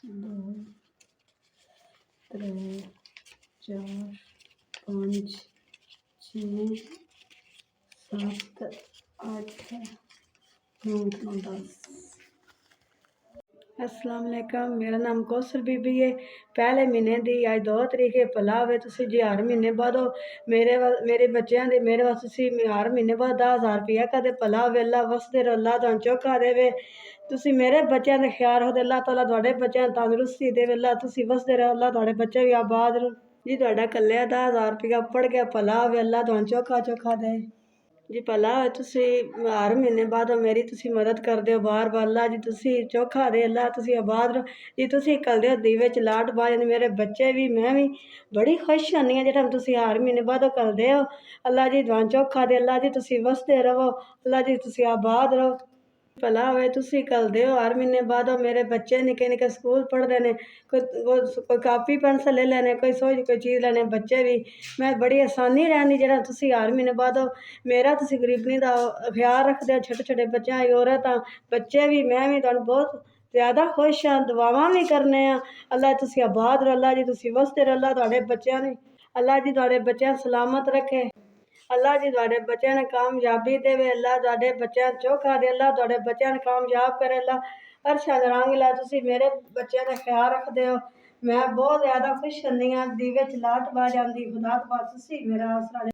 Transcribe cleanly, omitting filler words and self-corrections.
दो त्रै चार पाँच छे सत्त अठ नौ 10। अस्सलाम वालेकुम, मेरा नाम कौसर बीबी है। पहले महीने दी अज 2 तरीक है। भला होवे तुसीं जी हर महीने बाद मेरे बच्चों दे मेरे वास्ते तुसीं हर महीने बाद 10,000 रुपया कदे भला होवे। अल्लाह वसदे रहो, अल्लाह तुहानूं चोखा देवे। तुसीं मेरे बच्चों दे ख्याल रखदे, अल्लाह तआला तुहाडे बच्चों नूं तंदरुस्ती देवे। अल्लाह तुसीं वसदे रहो, अल्लाह तुहाडे बच्चे भी आबाद रहो जी। तुहाडा कल्ले 10,000 रुपया पड़ गया, भला होवे, अल्लाह तुहानूं चोखा दे जी। भला होवे तुसीं हर महीने बाद मेरी तुसीं मदद करदे हो बार बार। अल्लाह जी तुसीं चोखा दे, अल्लाह तुसीं आबाद रहो जी। तुसीं कलदे हो दीवे च लाट बाज, मेरे बच्चे भी मैं भी बड़ी खुश होनी आं जेह्ड़ा तुसीं हर महीने बाद कलदे हो। अल्लाह जी तुहानूं चोखा दे, अल्लाह जी तुसीं वसदे रहो, अल्लाह जी तुसीं आबाद रहो। भला होवे तुसीं कलदे हो हर महीने बाद। मेरे बच्चे निक्के निक्के स्कूल पढ़दे ने, कोई कापी पेंसिल ले लैने, कोई चीज़ लैने बच्चे भी। मैं बड़ी आसानी रैंदी जेह्ड़ा तुसीं हर महीने बाद मेरा तुसीं गरीबनी दा ख्याल रखदे हो। छोटे छोटे बच्चें दी औरत बच्चे भी मैं भी तुहानूं बहुत ज़्यादा खुश हाँ, दुआवां भी करने आं। अल्लाह तुसीं आबाद रहो, अल्लाह जी तुसीं वसदे रहो, अल्लाह तुहाडे बच्चें दी अल्लाह जी तुहाडे बच्चें सलामत रखे। अल्लाह जी तुहाडे बच्चों ने कामयाबी देवे, अल्लाह तुहाडे बच्चों चोखा दे, अल्लाह तुहाडे बच्चों ने कामयाब करे। अल्लाह अरशा दे रंग ला तुसीं मेरे बच्चों का ख्याल रखदे हो। मैं बहुत ज़्यादा खुश होंदी आं। दीवे च लाट बाज आंदी, खुदा तुसीं मेरा आसरा